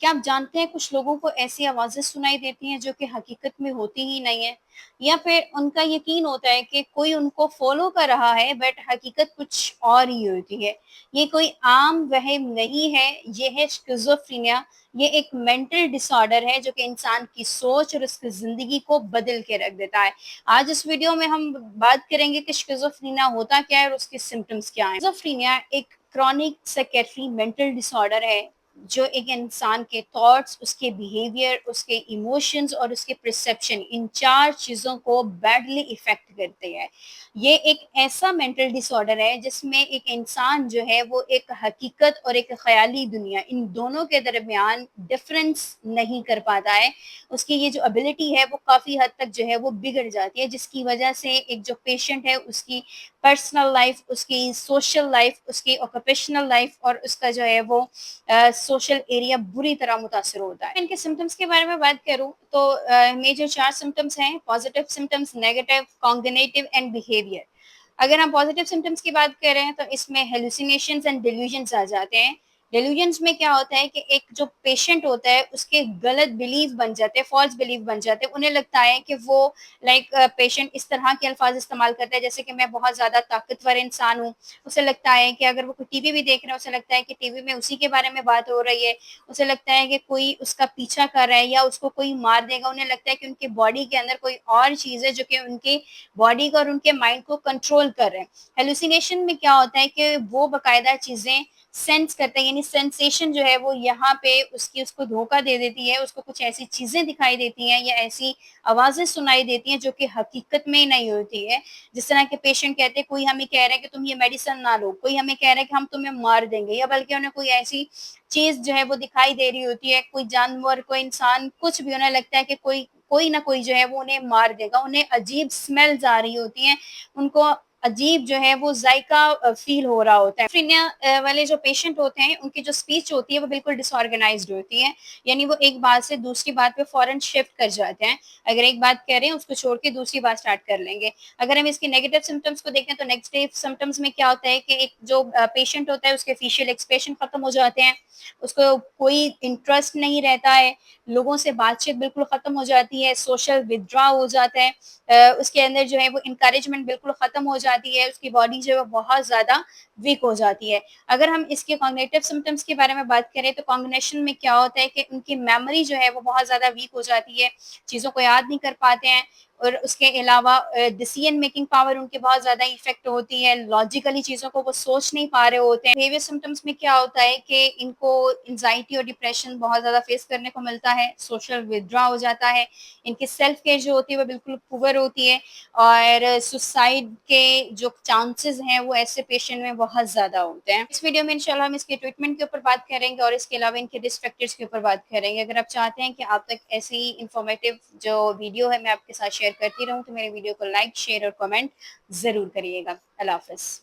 क्या आप जानते हैं कुछ लोगों को ऐसी आवाज़ें सुनाई देती हैं जो कि हकीकत में होती ही नहीं है? या फिर उनका यकीन होता है कि कोई उनको फ़ॉलो कर रहा है बट हकीकत कुछ और ही होती है। ये कोई आम वहम नहीं है, ये है स्किज़ोफ्रेनिया। ये एक मेंटल डिसऑर्डर है जो कि इंसान की सोच और उसकी ज़िंदगी को बदल के रख देता है। आज इस वीडियो में हम बात करेंगे कि स्किज़ोफ्रेनिया होता क्या है और उसके सिम्पटम्स क्या हैं। स्किज़ोफ्रेनिया एक क्रॉनिक साइकियाट्री मेंटल डिसऑर्डर है जो एक इंसान के थॉट्स, उसके बिहेवियर, उसके इमोशंस और उसके परसेप्शन इन 4 चीज़ों को बैडली इफ़ेक्ट करते हैं। ये एक ऐसा मेंटल डिसऑर्डर है जिसमें एक इंसान जो है वो एक हकीकत और एक ख़याली दुनिया इन दोनों के दरमियान डिफ़रेंस नहीं कर पाता है। उसकी ये जो एबिलिटी है वो काफ़ी हद तक जो है वो बिगड़ जाती है जिसकी वजह से एक जो पेशेंट है उसकी पर्सनल लाइफ़, उसकी सोशल लाइफ़, उसकी ऑक्यूपेशनल लाइफ़ और उसका जो है वो सोशल एरिया बुरी तरह मुतासर होता है। इनके सिम्पटम्स के बारे में बात करूँ तो मेजर 4 सिम्पटम्स हैं positive symptoms, negative, cognitive and behaviour. अगर हम पॉजिटिव सिम्पटम्स की बात करें तो इसमें हेलुसिनेशंस एंड डिल्यूजन्स आ जाते हैं। डिल्यूजन्स में क्या होता है कि एक जो पेशेंट होता है उसके गलत बिलीफ बन जाते हैं, फॉल्स बिलीफ बन जाते हैं। उन्हें लगता है कि वो पेशेंट इस तरह के अल्फाज इस्तेमाल करता है जैसे कि मैं बहुत ज़्यादा ताकतवर इंसान हूँ। उसे लगता है कि अगर वो कोई टीवी भी देख रहा है, उसे लगता है कि टीवी में उसी के बारे में बात हो रही है। उसे लगता है कि कोई उसका पीछा कर रहा है या उसको कोई मार देगा। उन्हें लगता है कि उनकी बॉडी के अंदर कोई और चीज़ है जो कि उनकी बॉडी को और उनके माइंड को कंट्रोल कर रहे हैं। हेलुसिनेशन में क्या होता है कि वो बाकायदा चीज़ें सेंस करते हैं, यानी सेंसेशन जो है वो यहाँ पे उसकी उसको धोखा दे देती है, उसको कुछ ऐसी चीज़ें दिखाई देती हैं या ऐसी आवाज़ें सुनाई देती हैं जो कि हकीकत में नहीं होती है। जिस तरह के पेशेंट कहते हैं कोई हमें कह रहा है कि तुम ये मेडिसिन ना लो, कोई हमें कह रहा है कि हम तुम्हें मार देंगे या बल्कि उन्हें कोई ऐसी चीज़ जो है वो दिखाई दे रही होती है, कोई जानवर, कोई इंसान, कुछ भी उन्हें लगता है कि कोई कोई ना कोई जो है वो उन्हें मार देगा। उन्हें अजीब स्मेल्स आ रही होती हैं, उनको अजीब जो है वो ज़ायका फ़ील हो रहा होता है। स्किज़ोफ्रेनिया वाले जो पेशेंट होते हैं, उनकी जो स्पीच होती है वो बिल्कुल डिसऑर्गनाइज़्ड होती है, यानी वो एक बात से दूसरी बात पे फ़ौरन शिफ्ट कर जाते हैं। अगर एक बात कह रहे हैं उसको छोड़ के दूसरी बात स्टार्ट कर लेंगे। अगर हम इसके नेगेटिव सिम्पटम्स को देखें तो नेगेटिव सिम्पटम्स में क्या होता है कि एक जो पेशेंट होता है उसके फेशियल एक्सप्रेशन खत्म हो जाते हैं, उसको कोई इंटरेस्ट नहीं रहता है, लोगों से बातचीत बिल्कुल खत्म हो जाती है, सोशल विथड्रॉ हो जाता है, उसके अंदर जो है वो एनकरेजमेंट बिल्कुल खत्म हो जाती है, उसकी बॉडी जो है वो बहुत ज़्यादा वीक हो जाती है। अगर हम इसके कॉग्निटिव सिम्पटम्स के बारे में बात करें तो कॉग्निशन में क्या होता है कि उनकी मेमोरी जो है वो बहुत ज़्यादा वीक हो जाती है, चीज़ों को याद नहीं कर पाते हैं और उसके अलावा डिसीजन मेकिंग पावर उनकी बहुत ज़्यादा इफ़ेक्ट होती है, लॉजिकली चीज़ों को वो सोच नहीं पा रहे होते हैं। बिहेवियर सिम्पटम्स में क्या होता है कि इनको एंग्ज़ायटी और डिप्रेशन बहुत ज़्यादा फेस करने को मिलता है, सोशल विथड्रॉ हो जाता है, इनकी सेल्फ केयर जो होती है वो बिल्कुल पुअर होती है और सुसाइड के जो चांसेस हैं वो ऐसे पेशेंट में बहुत ज़्यादा होते हैं। इस वीडियो में इंशाल्लाह हम इसके ट्रीटमेंट के ऊपर बात करेंगे और इसके अलावा इनके रिस्क फैक्टर्स के ऊपर बात करेंगे। अगर आप चाहते हैं कि आप तक ऐसी ही इन्फॉर्मेटिव जो वीडियो है मैं आपके साथ शेयर करती रहूँ तो मेरे वीडियो को लाइक, शेयर और कमेंट ज़रूर करिएगा। अल्लाह हाफ़िज़।